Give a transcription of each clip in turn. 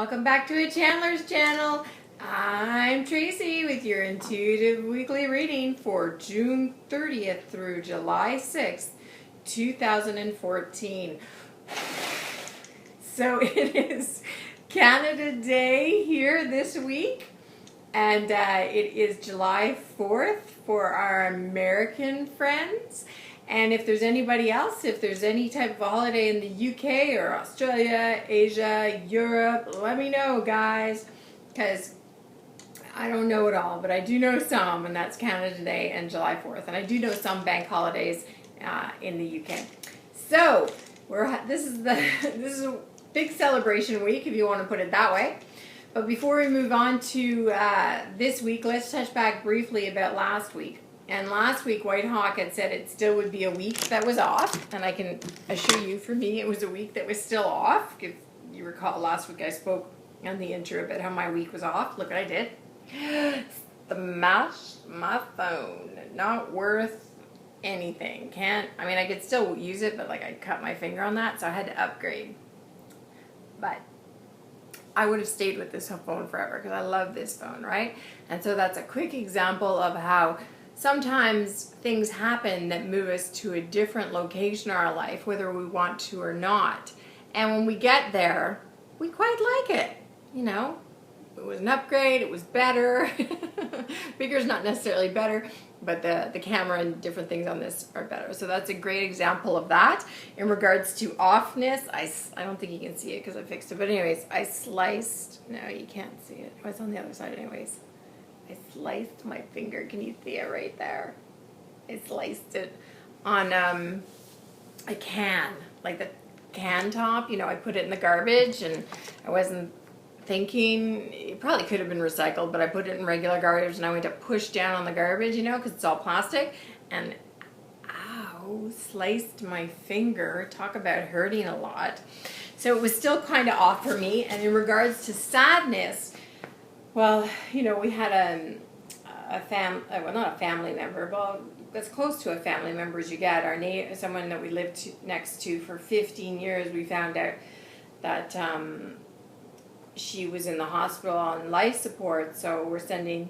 Welcome back to a Chandler's channel. I'm Tracy with your intuitive weekly reading for June 30th through July 6th, 2014. So it is Canada Day here this week, and it is July 4th for our American friends. And if there's anybody else, if there's any type of holiday in the UK or Australia, Asia, Europe, let me know, guys, because I don't know it all, but I do know some, and that's Canada Day and July 4th. And I do know some bank holidays in the UK. So this is a big celebration week, if you want to put it that way. But before we move on to this week, let's touch back briefly about last week. And last week, Whitehawk had said it still would be a week that was off. And I can assure you, for me, it was a week that was still off. If you recall, last week I spoke on the intro about how my week was off. Look what I did. Smashed my phone. Not worth anything. I could still use it, but like I cut my finger on that, so I had to upgrade. But I would have stayed with this phone forever because I love this phone, right? And so that's a quick example of how sometimes things happen that move us to a different location in our life, whether we want to or not. And when we get there, we quite like it. You know, it was an upgrade, it was better. Bigger is not necessarily better, but the camera and different things on this are better. So that's a great example of that. In regards to offness, I don't think you can see it because I fixed it. But anyways, I sliced, no, you can't see it. Oh, it's on the other side anyways. I sliced my finger. Can you see it right there? I sliced it on a can, like the can top. You know, I put it in the garbage and I wasn't thinking, it probably could have been recycled, but I put it in regular garbage and I went to push down on the garbage, you know, because it's all plastic, and ow, sliced my finger. Talk about hurting a lot. So it was still kind of off for me. And in regards to sadness, well, you know, we had not a family member, well, as close to a family member as you get. Someone that we lived next to for 15 years, we found out that she was in the hospital on life support, so we're sending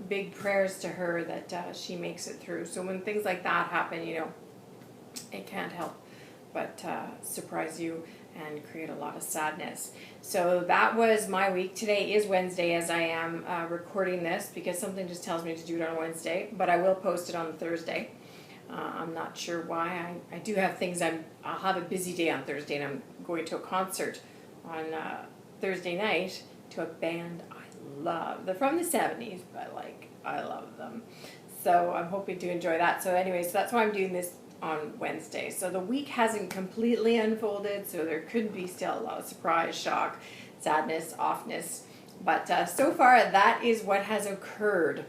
big prayers to her that she makes it through. So when things like that happen, you know, it can't help but surprise you and create a lot of sadness. So that was my week. Today is Wednesday as I am recording this because something just tells me to do it on Wednesday, but I will post it on Thursday. I'm not sure why. I do have things. I'll have a busy day on Thursday, and I'm going to a concert on Thursday night to a band I love. They're from the 70s, but like I love them. So I'm hoping to enjoy that. So anyway, so that's why I'm doing this on Wednesday. So the week hasn't completely unfolded, so there could be still a lot of surprise, shock, sadness, offness. But so far, that is what has occurred.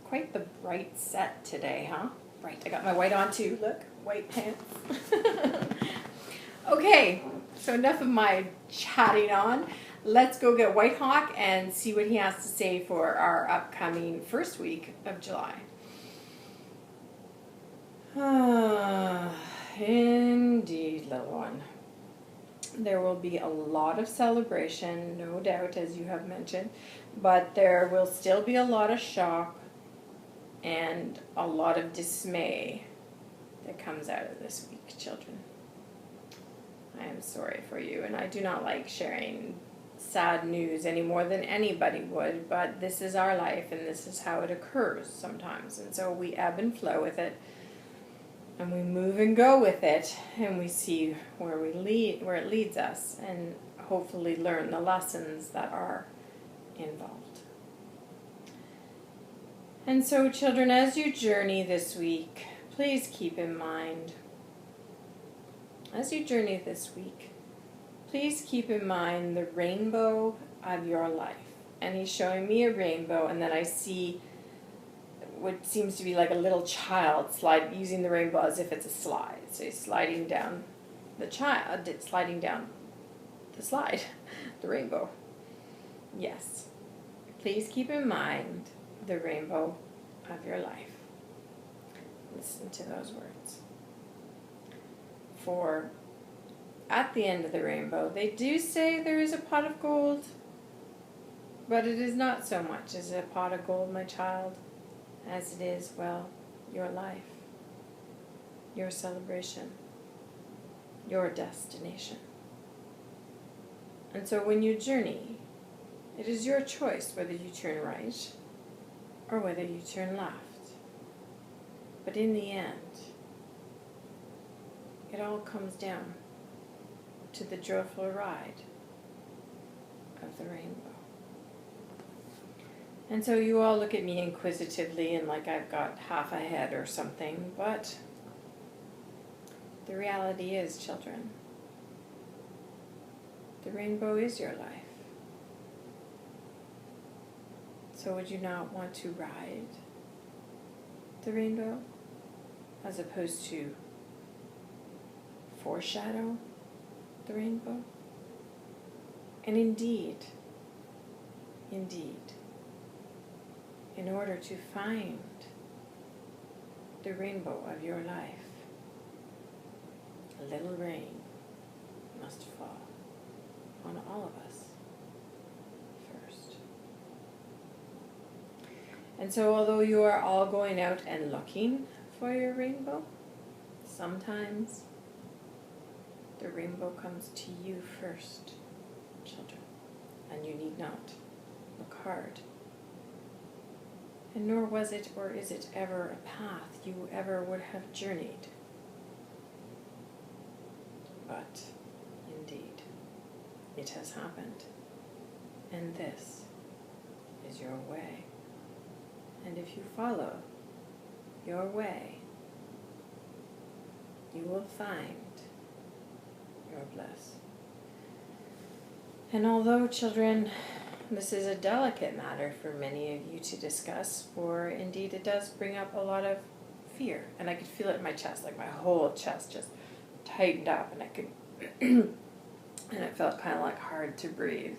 Quite the bright set today, huh? Bright. I got my white on too. Look, white pants. Okay, so enough of my chatting on. Let's go get Whitehawk and see what he has to say for our upcoming first week of July. Indeed, little one. There will be a lot of celebration, no doubt, as you have mentioned, but there will still be a lot of shock and a lot of dismay that comes out of this week, children. I am sorry for you, and I do not like sharing sad news any more than anybody would, but this is our life, and this is how it occurs sometimes, and so we ebb and flow with it. And we move and go with it, and we see where it leads us, and hopefully learn the lessons that are involved. And so, children, as you journey this week, please keep in mind, please keep in mind the rainbow of your life. And he's showing me a rainbow, and then I see what seems to be like a little child using the rainbow as if it's a slide. So he's sliding down the slide, the rainbow. Yes. Please keep in mind the rainbow of your life. Listen to those words. For at the end of the rainbow, they do say there is a pot of gold, but it is not so much as a pot of gold, my child, as it is, well, your life, your celebration, your destination. And so when you journey, it is your choice whether you turn right or whether you turn left. But in the end, it all comes down to the joyful ride of the rainbow. And so you all look at me inquisitively and like I've got half a head or something, but the reality is, children, the rainbow is your life. So would you not want to ride the rainbow as opposed to foreshadow the rainbow? And indeed, in order to find the rainbow of your life, a little rain must fall on all of us first. And so although you are all going out and looking for your rainbow, sometimes the rainbow comes to you first, children, and you need not look hard. And nor was it or is it ever a path you ever would have journeyed. But, indeed, it has happened. And this is your way. And if you follow your way, you will find your bliss. And although, children, this is a delicate matter for many of you to discuss, for indeed it does bring up a lot of fear. And I could feel it in my chest, like my whole chest just tightened up, and I could, and it felt kind of like hard to breathe.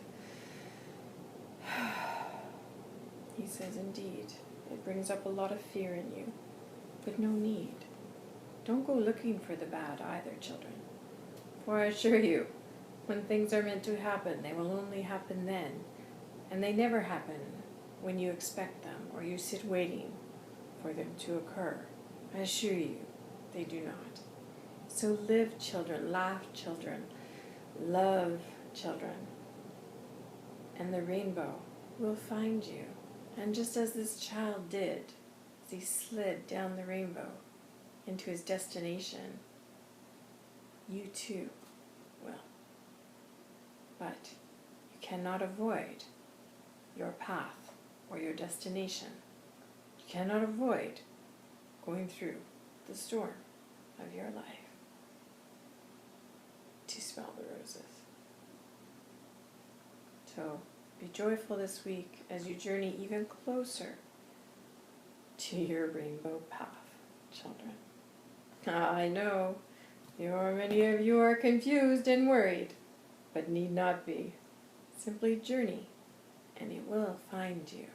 He says, indeed, it brings up a lot of fear in you, but no need. Don't go looking for the bad either, children. For I assure you, when things are meant to happen, they will only happen then. And they never happen when you expect them or you sit waiting for them to occur. I assure you, they do not. So live, children, laugh, children, love, children, and the rainbow will find you. And just as this child did, as he slid down the rainbow into his destination, you too will. But you cannot avoid your path or your destination. You cannot avoid going through the storm of your life to smell the roses. So be joyful this week as you journey even closer to your rainbow path, children. I know many of you are confused and worried, but need not be. Simply journey, and it will find you.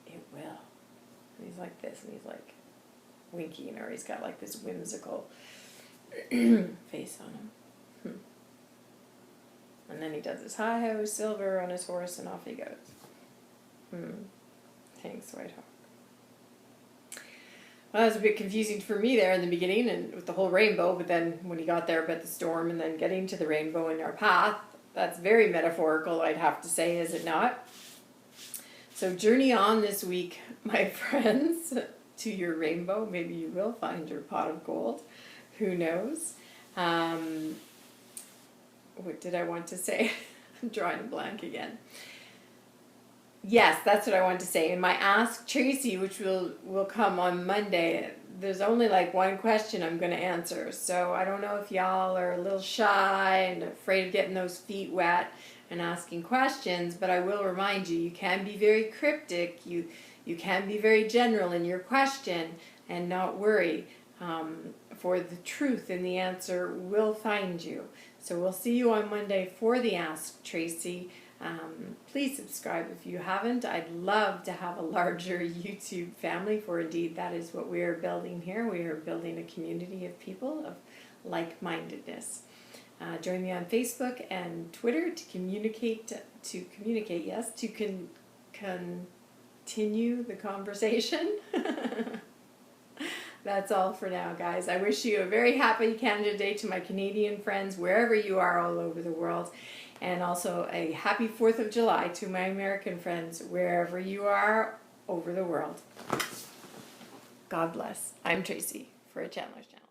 It will. And he's like this, and he's like winking, or he's got like this whimsical face on him. And then he does his hi-ho silver on his horse, and off he goes. Thanks, Whitehawk. Well, that was a bit confusing for me there in the beginning, and with the whole rainbow, but then when he got there about the storm, and then getting to the rainbow in our path, that's very metaphorical, I'd have to say, is it not? So journey on this week, my friends, to your rainbow. Maybe you will find your pot of gold. Who knows? What did I want to say? I'm drawing a blank again. Yes, that's what I wanted to say. In my Ask Tracy, which will come on Monday, there's only like one question I'm going to answer. So I don't know if y'all are a little shy and afraid of getting those feet wet and asking questions, but I will remind you, you can be very cryptic. You can be very general in your question and not worry. For the truth in the answer will find you. So we'll see you on Monday for the Ask Tracy. Please subscribe if you haven't. I'd love to have a larger YouTube family, for indeed that is what we are building here. We are building a community of people of like-mindedness. Join me on Facebook and Twitter to communicate, yes, to continue the conversation. That's all for now, guys. I wish you a very happy Canada Day to my Canadian friends, wherever you are all over the world. And also a happy 4th of July to my American friends, wherever you are over the world. God bless. I'm Tracy for a Chandler's Channel.